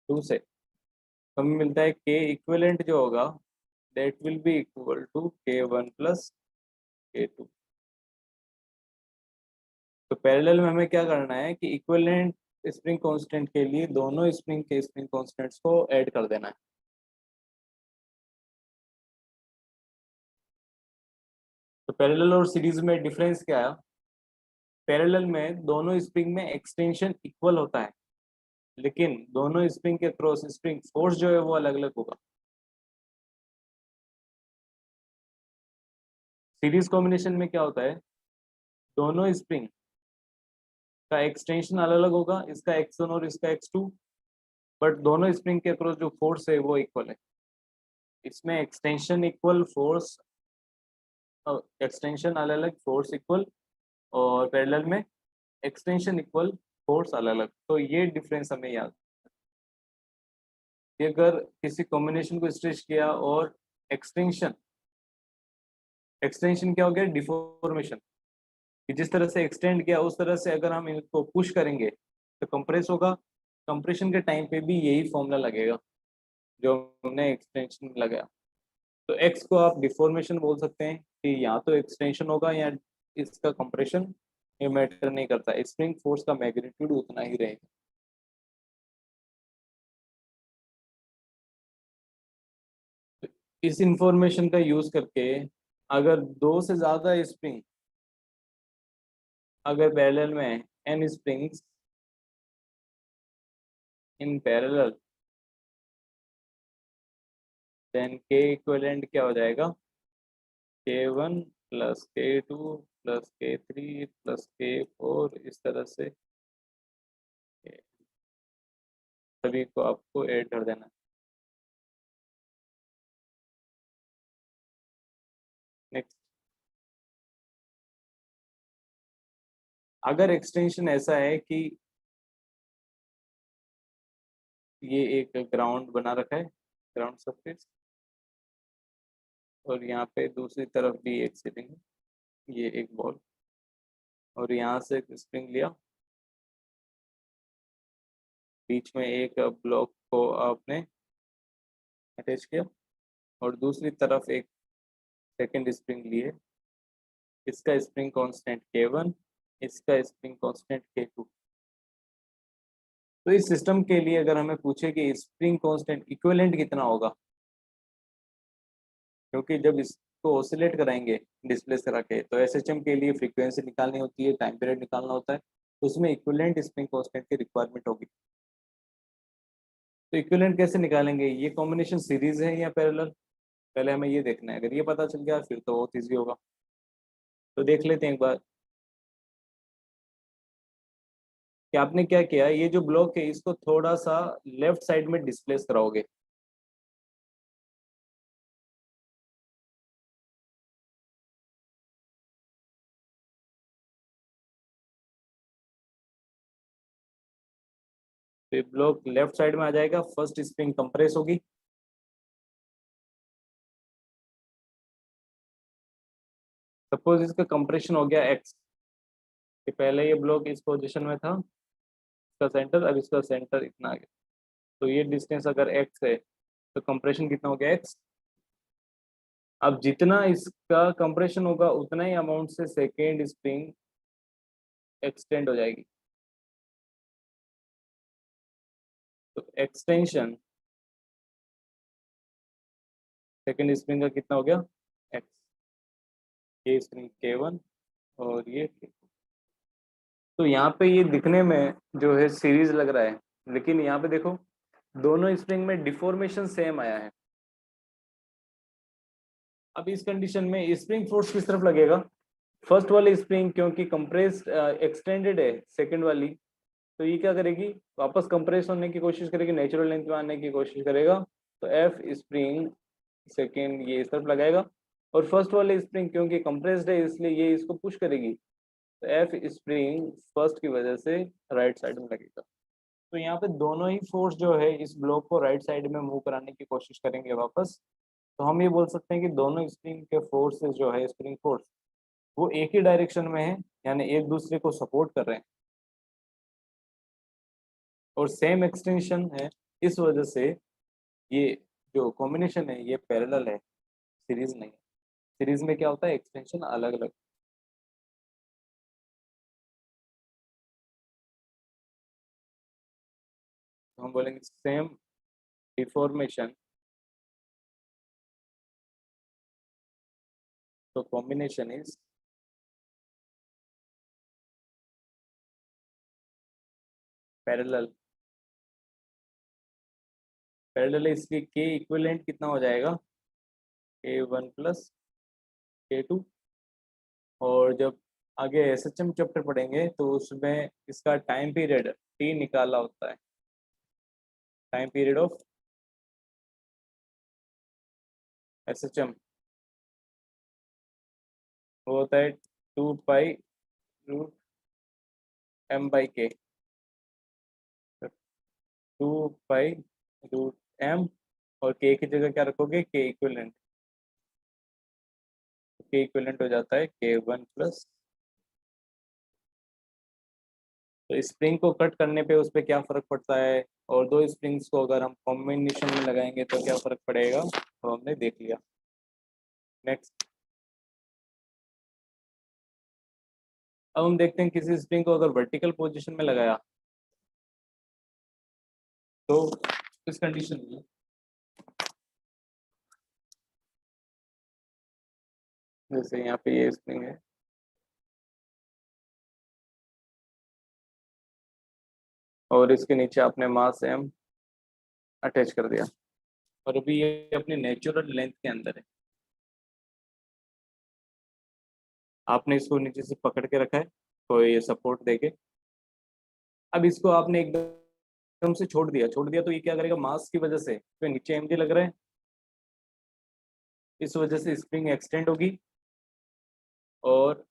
A: 2 से, तो हमें मिलता है K इक्विवेलेंट जो होगा that will be equal to K1 plus K2। तो पैरेलल में हमें क्या करना है कि इक्विवेलेंट स्प्रिंग कांस्टेंट के लिए दोनों स्प्रिंग के स्प्रिंग कांस्टेंट्स को ऐड कर देना है। तो पैरेलल और सीरीज में डिफरेंस क्या है, पैरेलल में दोनों स्प्रिंग में एक्सटेंशन इक्वल होता है लेकिन दोनों स्प्रिंग के क्रॉस स्प्रिंग फोर्स जो है वो अलग अलग होगा। सीरीज कॉम्बिनेशन में क्या होता है, दोनों स्प्रिंग का एक्सटेंशन अलग अलग होगा, इसका x1 और इसका x2, बट दोनों स्प्रिंग के क्रॉस जो फोर्स है वो इक्वल है। इसमें एक्सटेंशन इक्वल फोर्स एक्सटेंशन अलग अलग, फोर्स इक्वल, और पैरेलल में एक्सटेंशन इक्वल, फोर्स अलग अलग। तो ये डिफरेंस हमें याद, कि अगर किसी कॉम्बिनेशन को स्ट्रेच किया और एक्सटेंशन, एक्सटेंशन क्या हो गया, डिफॉर्मेशन, कि जिस तरह से एक्सटेंड किया उस तरह से अगर हम इनको पुश करेंगे तो कंप्रेस होगा। कंप्रेशन के टाइम पे भी यही फॉर्मूला लगेगा जो हमने एक्सटेंशन में लगाया। तो एक्स को आप डिफॉर्मेशन बोल सकते हैं, कि या तो एक्सटेंशन होगा या इसका कंप्रेशन, ये मैटर नहीं करता, स्प्रिंग फोर्स का मैग्नीट्यूड उतना ही रहेगा। तो इस इंफॉर्मेशन का यूज करके अगर दो से ज्यादा स्प्रिंग, अगर पैरेलल में n springs in parallel, then k equivalent क्या हो जाएगा, K1 plus K2 plus K3 plus K4, इस तरह से सभी को आपको ऐड कर देना। नेक्स्ट, अगर एक्सटेंशन ऐसा है कि ये एक ग्राउंड बना रखा है, ग्राउंड सरफेस, और यहाँ पे दूसरी तरफ भी एक सीलिंग है, ये एक बॉल, और यहाँ से एक स्प्रिंग लिया, बीच में एक ब्लॉक को आपने अटैच किया, और दूसरी तरफ एक सेकेंड स्प्रिंग ली है, इसका स्प्रिंग कांस्टेंट K1, इसका स्प्रिंग कांस्टेंट K2। तो इस सिस्टम के लिए अगर हमें पूछे कि स्प्रिंग कांस्टेंट इक्विवेलेंट कितना होगा, क्योंकि जब इसको ऑसिलेट कराएंगे डिस्प्लेस करा के, तो एसएचएम के लिए फ्रीक्वेंसी निकालनी होती है, टाइम पीरियड निकालना होता है, तो उसमें इक्विवेलेंट स्प्रिंग कांस्टेंट की रिक्वायरमेंट होगी। तो इक्विवेलेंट कैसे निकालेंगे, ये कॉम्बिनेशन सीरीज है या पैरेलल, पहले हमें ये देखना है। अगर ये पता चल गया फिर तो बहुत ईजी होगा। तो देख लेते हैं एक बार कि आपने क्या किया, ये जो ब्लॉक है इसको थोड़ा सा लेफ्ट साइड में डिस्प्लेस कराओगे। तो ये ब्लॉक लेफ्ट साइड में आ जाएगा, फर्स्ट स्प्रिंग कंप्रेस होगी, सपोज इसका कंप्रेशन हो गया एक्स, कि पहले ये ब्लॉक इस पोजीशन में था, इसका सेंटर, अब इसका सेंटर इतना आ गया, तो ये डिस्टेंस अगर एक्स है तो कंप्रेशन कितना हो गया एक्स। अब जितना इसका कंप्रेशन होगा उतना ही अमाउंट से सेकेंड स्प्रिंग एक्सटेंड हो जाएगी। तो एक्सटेंशन सेकेंड स्प्रिंग का कितना हो गया एक्स, ये स्प्रिंग K1 और ये K2। तो यहाँ पे ये दिखने में जो है सीरीज लग रहा है, लेकिन यहाँ पे देखो दोनों स्प्रिंग में डिफॉर्मेशन सेम आया है। अब इस कंडीशन में स्प्रिंग फोर्स किस तरफ लगेगा, फर्स्ट वाली स्प्रिंग क्योंकि कंप्रेस्ड एक्सटेंडेड है, सेकंड वाली, तो ये क्या करेगी, वापस कंप्रेस होने की कोशिश करेगी, नेचुरल लेंथ में आने की कोशिश करेगा, तो एफ स्प्रिंग सेकेंड ये इस तरफ लगाएगा, और फर्स्ट वाली स्प्रिंग क्योंकि कंप्रेस्ड है इसलिए ये इसको पुश करेगी, तो एफ स्प्रिंग फर्स्ट की वजह से राइट साइड में लगेगा। तो यहाँ पे दोनों ही फोर्स जो है इस ब्लॉक को राइट साइड में मूव कराने की कोशिश करेंगे वापस। तो हम ये बोल सकते हैं कि दोनों स्प्रिंग के फोर्सेस जो है, स्प्रिंग फोर्स, वो एक ही डायरेक्शन में है, यानी एक दूसरे को सपोर्ट कर रहे हैं और सेम एक्सटेंशन है। इस वजह से ये जो कॉम्बिनेशन है ये पैरेलल है, सीरीज नहीं है। सीरीज में क्या होता है, एक्सटेंशन अलग अलग। तो हम बोलेंगे सेम डिफॉर्मेशन, तो कॉम्बिनेशन इज पैरेलल। पैरेलल इसलिए के इक्विवेलेंट कितना हो जाएगा, K1 प्लस K2। और जब आगे एसएचएम चैप्टर पढ़ेंगे तो उसमें इसका टाइम पीरियड टी निकाला होता है, टाइम पीरियड ऑफ एसएचएम। वो होता है 2 pi root m/k, 2 pi root m, और k की जगह क्या रखोगे, k इक्विवेलेंट, k इक्विवेलेंट हो जाता है k1 प्लस। तो स्प्रिंग को कट करने पे उस पर क्या फर्क पड़ता है, और दो स्प्रिंग्स को अगर हम कॉम्बिनेशन में लगाएंगे तो क्या फर्क पड़ेगा, तो हमने देख लिया। नेक्स्ट, अब हम देखते हैं किसी स्प्रिंग को अगर वर्टिकल पोजीशन में लगाया तो इस कंडीशन में, जैसे यहाँ पे ये स्प्रिंग है, और इसके नीचे आपने मास m अटैच कर दिया, और अभी ये अपनी नेचुरल लेंथ के अंदर है, आपने इसको नीचे से पकड़ के रखा है तो ये सपोर्ट देके, अब इसको आपने एकदम से छोड़ दिया तो ये क्या करेगा, मास की वजह से तो नीचे mg लग रहा है, इस वजह से स्प्रिंग एक्सटेंड होगी, और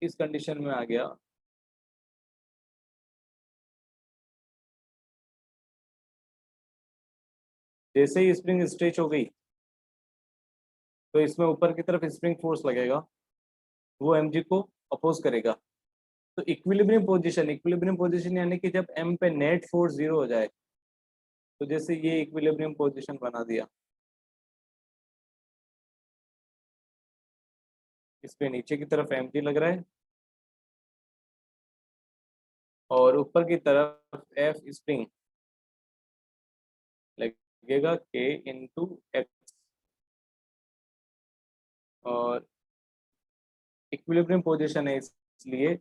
A: इस कंडीशन में आ गया, जैसे ही स्प्रिंग स्ट्रेच हो गई तो इसमें ऊपर की तरफ स्प्रिंग फोर्स लगेगा, वो mg को अपोज करेगा। तो इक्विलिब्रियम पोजीशन यानी कि जब m पे नेट फोर्स 0 हो जाए, तो जैसे ये इक्विलिब्रियम पोजीशन बना दिया, इस पे नीचे की तरफ mg लग रहा है, और ऊपर की तरफ f स्प्रिंग लगेगा k इंटू एक्स, और इक्विलिब्रियम पोजीशन है इसलिए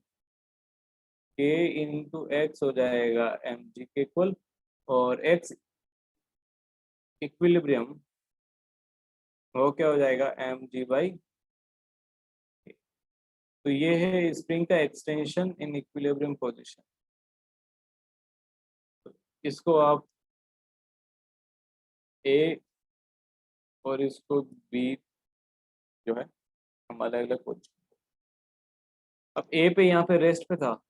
A: k इंटू एक्स हो जाएगा mg के इक्वल, और x इक्विलिब्रियम वो क्या हो जाएगा, mg/k। तो ये है स्प्रिंग का एक्सटेंशन इन इक्विलिब्रियम पोजीशन। इसको आप ए और इसको बी जो है हम अलग अलग पोजीशन, अब ए पे यहाँ पे रेस्ट पे था,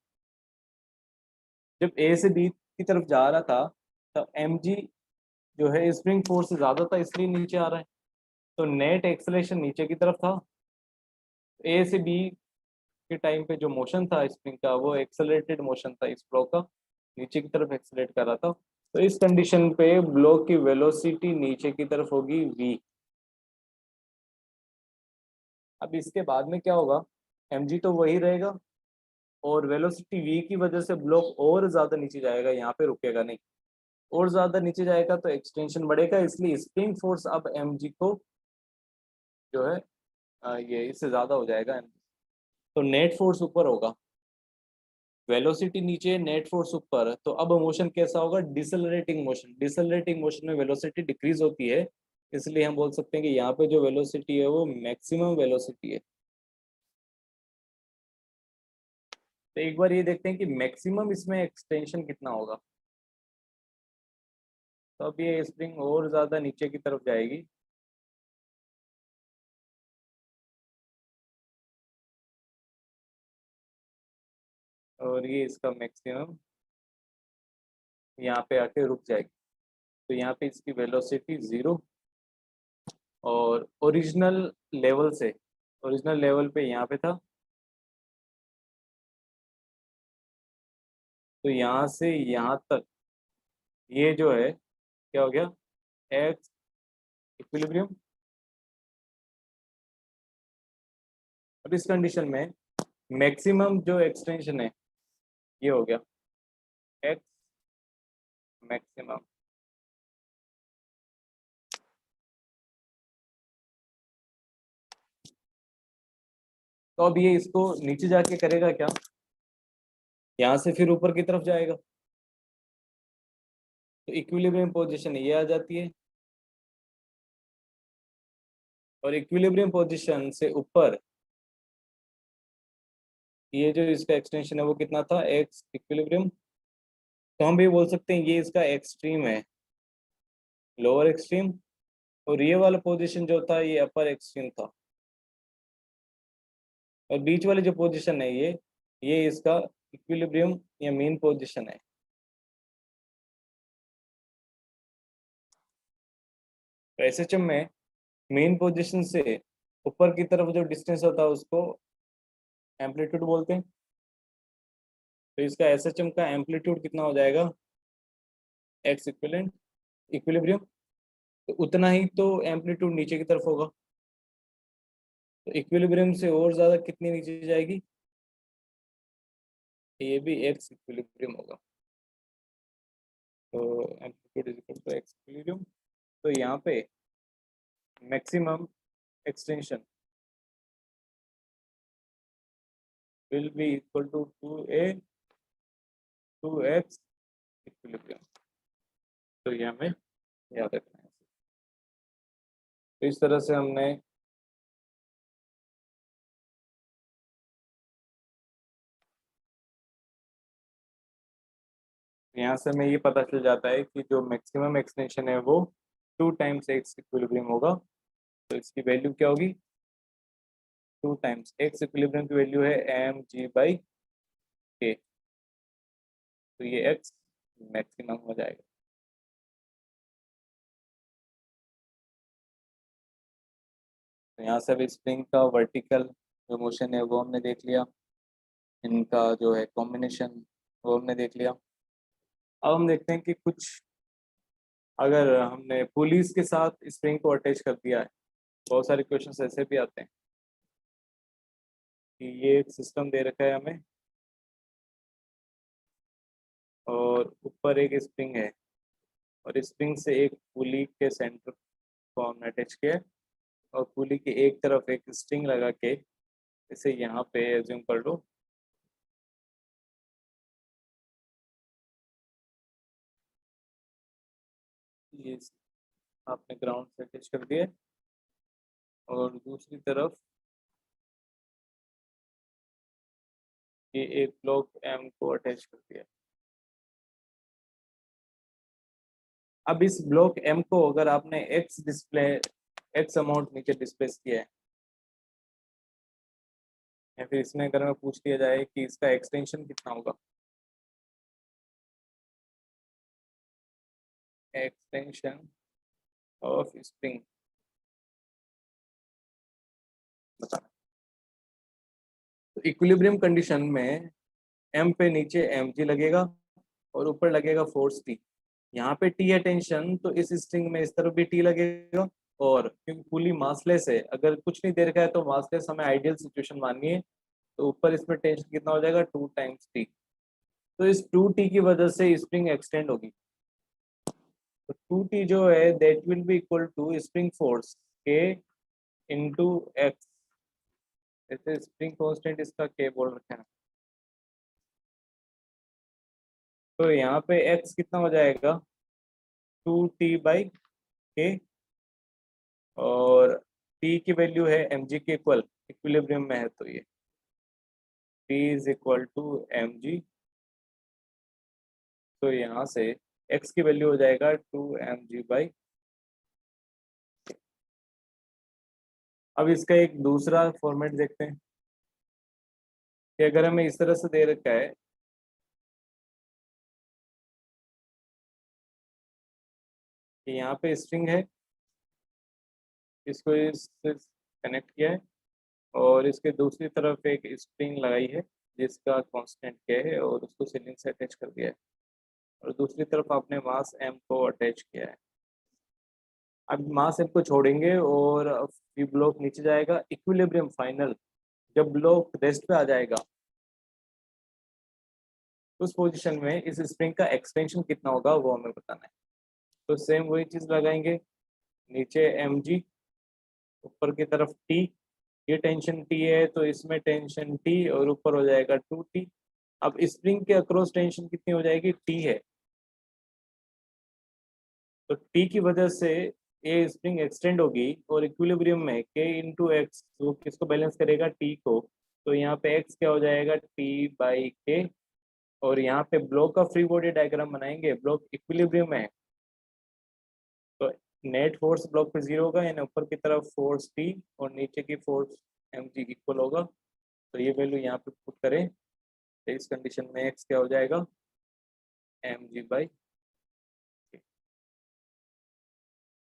A: जब ए से बी की तरफ जा रहा था तब mg जो है स्प्रिंग फोर्स से ज्यादा था इसलिए नीचे आ रहा है, तो नेट एक्सेलरेशन नीचे की तरफ था, ए से बी के टाइम पे जो मोशन था स्प्रिंग का वो एक्सेलरेटेड मोशन था, इस ब्लॉक का नीचे की तरफ एक्सेलरेट कर रहा था, तो इस कंडीशन पे ब्लॉक की वेलोसिटी नीचे की तरफ होगी v। अब इसके बाद में क्या होगा, mg तो वही रहेगा, और वेलोसिटी v की वजह से ब्लॉक और ज्यादा नीचे जाएगा, यहाँ पे रुकेगा नहीं, और ज्यादा नीचे जाएगा तो एक्सटेंशन बढ़ेगा, इसलिए स्प्रिंग फोर्स अब mg को जो है ये इससे ज्यादा हो जाएगा mg। तो नेट फोर्स ऊपर होगा, वेलोसिटी नीचे, नेट फोर्स ऊपर, तो अब मोशन कैसा होगा, डिसलरेटिंग मोशन। डिसलरेटिंग मोशन में वेलोसिटी डिक्रीज होती है, इसलिए हम बोल सकते हैं कि यहाँ पे जो वेलोसिटी है वो मैक्सिमम वेलोसिटी है। तो एक बार ये देखते हैं कि मैक्सिमम इसमें एक्सटेंशन कितना होगा, तो अब ये स्प्रिंग और ज्यादा नीचे की तरफ जाएगी, और ये इसका मैक्सिमम यहाँ पे आके रुक जाएगी, तो यहाँ पे इसकी वेलोसिटी 0, और ओरिजिनल लेवल पे यहाँ पे था, तो यहाँ से यहाँ तक ये जो है क्या हो गया, एक्स इक्विलिब्रियम। अब इस कंडीशन में मैक्सिमम जो एक्सटेंशन है ये हो गया एक्स मैक्सिमम। तो अब ये इसको नीचे जाके करेगा क्या, यहाँ से फिर ऊपर की तरफ जाएगा, तो इक्विलिब्रियम पोजीशन ये आ जाती है, और इक्विलिब्रियम पोजीशन से ऊपर ये जो इसका एक्सटेंशन है वो कितना था, एक्स इक्विलिब्रियम। तो हम भी बोल सकते हैं ये इसका एक्सट्रीम है, लोअर एक्सट्रीम, और ये वाला पोजीशन जो था ये अपर एक्सट्रीम था। और बीच वाली जो पोजीशन है ये इसका इक्विलिब्रियम या मीन पोजीशन है। तो एसएचएम में मेन पोजीशन से ऊपर की तरफ जो डिस्टेंस होता है उसको एम्पलीट्यूड बोलते हैं। तो इसका एसएचएम का एम्पलीट्यूड कितना हो जाएगा, एक्स इक्विवेलेंट इक्विलिब्रियम, तो उतना ही तो एम्पलीट्यूड नीचे की तरफ होगा। तो इक्विलिब्रियम से और ज्यादा कितनी नीचे जाएगी, ये भी एक्स इक्विलिब्रियम होगा। तो amplitude is equal to x equilibrium. तो यहाँ पे maximum extension will be equal to 2a 2x equilibrium. तो ये हमें याद रखना है। तो इस तरह से हमने यहाँ से हमें ये पता चल जाता है कि जो मैक्सिमम एक्सटेंशन है वो 2 टाइम्स एक्स इक्विलिब्रियम होगा। तो इसकी वैल्यू क्या होगी, 2 टाइम्स एक्स इक्विलिब्रियम की वैल्यू है एम जी बाई के। तो ये एक्स मैक्सिमम हो जाएगा। तो यहाँ से अभी स्प्रिंग का वर्टिकल जो मोशन है वो हमने देख लिया, इनका जो है कॉम्बिनेशन वो हमने देख लिया। अब हम देखते हैं कि कुछ अगर हमने पुलिस के साथ स्प्रिंग को अटैच कर दिया है, बहुत सारे क्वेश्चन ऐसे भी आते हैं कि ये एक सिस्टम दे रखा है हमें और ऊपर एक स्प्रिंग है और स्प्रिंग से एक पुली के सेंटर को हमने अटैच किया है और पुली की एक तरफ एक स्ट्रिंग लगा के इसे यहाँ पे एज्यूम कर लो ये आपने ग्राउंड से अटैच कर दिया और दूसरी तरफ ये एक ब्लॉक एम को अटैच कर दिया। अब इस ब्लॉक एम को अगर आपने एक्स अमाउंट नीचे डिस्प्लेस किया है या फिर इसमें अगर हमें पूछ लिया जाए कि इसका एक्सटेंशन कितना होगा, एक्सटेंशन ऑफ स्प्रिंग बताना। तो इक्विलिब्रियम कंडीशन में एम पे नीचे एम जी लगेगा और ऊपर लगेगा फोर्स टी। यहाँ पे टी है टेंशन, तो इस स्ट्रिंग में इस तरफ भी टी लगेगा। और क्योंकि पुली मासलेस है, अगर कुछ नहीं दे रखा है तो मासलेस हमें आइडियल सिचुएशन माननी है। तो ऊपर इसमें टेंशन कितना हो जाएगा, 2 टाइम्स टी। तो इस 2t की वजह से स्प्रिंग एक्सटेंड होगी। तो 2t जो है that will be equal to spring force k into x. जैसे स्प्रिंग कांस्टेंट इसका के बोल रखा है, तो यहाँ पे x कितना हो जाएगा, 2t बाई के। और t की वैल्यू है mg के इक्वल, इक्विलिब्रियम में है तो ये t is equal to mg। तो यहाँ से x की वैल्यू हो जाएगा 2mg बाई। अब इसका एक दूसरा फॉर्मेट देखते हैं कि अगर हमें इस तरह से दे रखा है कि यहाँ पे स्ट्रिंग है, इसको इससे कनेक्ट किया है और इसके दूसरी तरफ एक स्प्रिंग लगाई है जिसका कांस्टेंट क्या है और उसको सीलिंग से अटैच कर दिया है और दूसरी तरफ आपने मास एम को अटैच किया है। अब मास एम को छोड़ेंगे और ये ब्लॉक नीचे जाएगा, इक्विलिब्रियम फाइनल जब ब्लॉक रेस्ट पे आ जाएगा उस पोजीशन में इस स्प्रिंग का एक्सटेंशन कितना होगा वो हमें बताना है। तो सेम वही चीज लगाएंगे, नीचे एम जी, ऊपर की तरफ टी। ये टेंशन टी है तो इसमें टेंशन टी और ऊपर हो जाएगा 2t। अब स्प्रिंग के अक्रॉस टेंशन कितनी हो जाएगी, टी है। तो टी की वजह से ये स्प्रिंग एक्सटेंड होगी और इक्विलिब्रियम में के इंटू एक्स वो किसको बैलेंस करेगा, टी को। तो यहाँ पे एक्स क्या हो जाएगा, टी बाई के। और यहाँ पे ब्लॉक का फ्री बॉडी डायग्राम बनाएंगे, ब्लॉक इक्विलिब्रियम में है तो नेट फोर्स ब्लॉक पे 0 होगा, यानी ऊपर की तरफ फोर्स टी और नीचे की फोर्स एम जी इक्वल होगा। तो ये वैल्यू यहाँ पे पुट करें तो इस कंडीशन में एक्स क्या हो जाएगा, mg/k।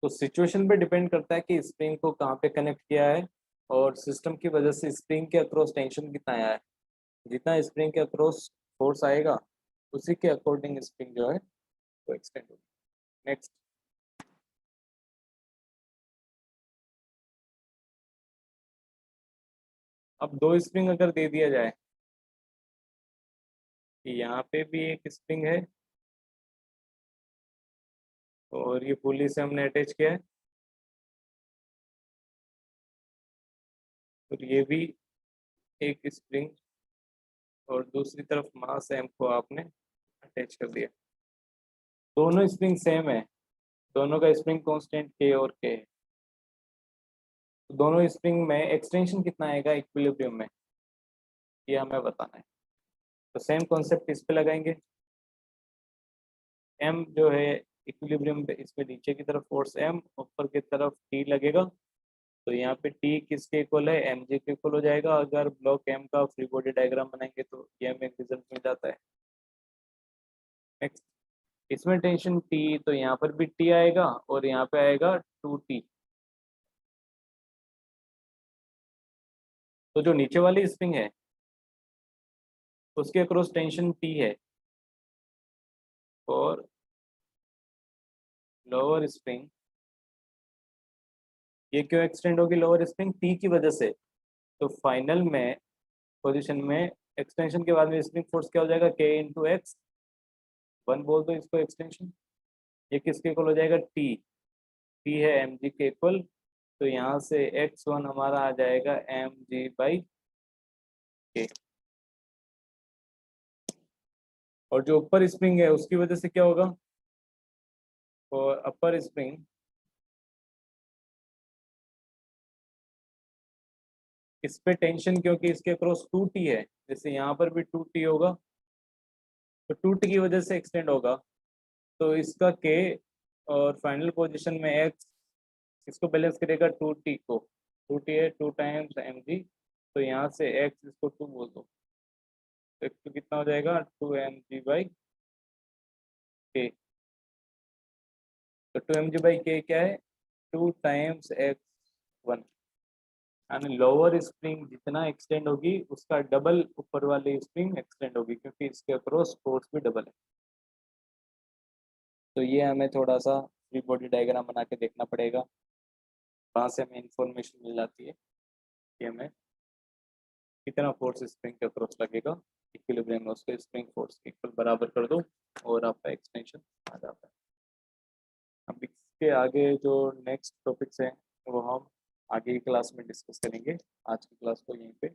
A: तो सिचुएशन पे डिपेंड करता है कि स्प्रिंग को कहाँ पे कनेक्ट किया है और सिस्टम की वजह से स्प्रिंग के अक्रॉस टेंशन कितना आया है। जितना स्प्रिंग के अक्रॉस फोर्स आएगा उसी के अकॉर्डिंग स्प्रिंग जो है वो एक्सटेंड होगी। नेक्स्ट, अब दो स्प्रिंग अगर दे दिया जाए कि यहाँ पे भी एक स्प्रिंग है और ये पुली से हमने अटैच किया है और ये भी एक स्प्रिंग और दूसरी तरफ मास एम को आपने अटैच कर दिया। दोनों स्प्रिंग सेम है, दोनों का स्प्रिंग कांस्टेंट के और के है। तो दोनों स्प्रिंग में एक्सटेंशन कितना आएगा इक्विलिब्रियम में, ये हमें बताना है। तो सेम कॉन्सेप्ट इस पे लगाएंगे। एम जो है इक्विलिब्रियम पे, इसमें नीचे की तरफ फोर्स एम, ऊपर की तरफ टी लगेगा। तो यहाँ पे टी किसके इक्वल है, एम जी के इक्वल हो जाएगा। अगर ब्लॉक एम का फ्री बॉडी डायग्राम बनाएंगे तो ये हमें रिजल्ट मिल जाता है। नेक्स्ट, इसमें टेंशन टी, तो यहाँ पर भी टी आएगा और यहाँ पे आएगा 2t। तो जो नीचे वाली स्प्रिंग है उसके अक्रॉस टेंशन टी है और लोअर स्प्रिंग, ये क्यों एक्सटेंड होगी लोअर स्प्रिंग, टी की वजह से। तो फाइनल में पोजीशन में एक्सटेंशन के बाद में स्प्रिंग फोर्स क्या हो जाएगा, के इंटू एक्स, वन बोल दो इसको एक्सटेंशन। ये किसके इक्वल हो जाएगा, टी, टी है एम जी के इक्वल। तो यहाँ से एक्स वन हमारा आ जाएगा mg/k। और जो ऊपर स्प्रिंग है उसकी वजह से क्या होगा, और अपर स्प्रिंग इस पे टेंशन, क्योंकि इसके क्रॉस 2t है, जैसे यहाँ पर भी 2t होगा तो 2t की वजह से एक्सटेंड होगा। तो इसका k और फाइनल पोजीशन में x इसको बैलेंस करेगा 2t को, 2t है 2 टाइम्स mg। तो यहाँ से x इसको 2 बोल दो, तो x तो कितना हो जाएगा 2mg/k। तो 2mg/k क्या है, 2 टाइम्स x1। यानी लोअर स्प्रिंग जितना एक्सटेंड होगी उसका डबल ऊपर वाली स्प्रिंग एक्सटेंड होगी, क्योंकि इसके अक्रॉस फोर्स भी डबल है। तो ये हमें थोड़ा सा फ्री बॉडी डायग्राम बना के देखना पड़ेगा, वहाँ से हमें इंफॉर्मेशन मिल जाती है कि हमें कितना फोर्स स्प्रिंग के अक्रॉस लगेगा। इक्विलिब्रियम में उसको स्प्रिंग फोर्स के इक्वल बराबर कर दो और आपका एक्सटेंशन आ जाता है। अब इसके आगे जो नेक्स्ट टॉपिक्स हैं वो हम आगे की क्लास में डिस्कस करेंगे। आज की क्लास को यहीं पे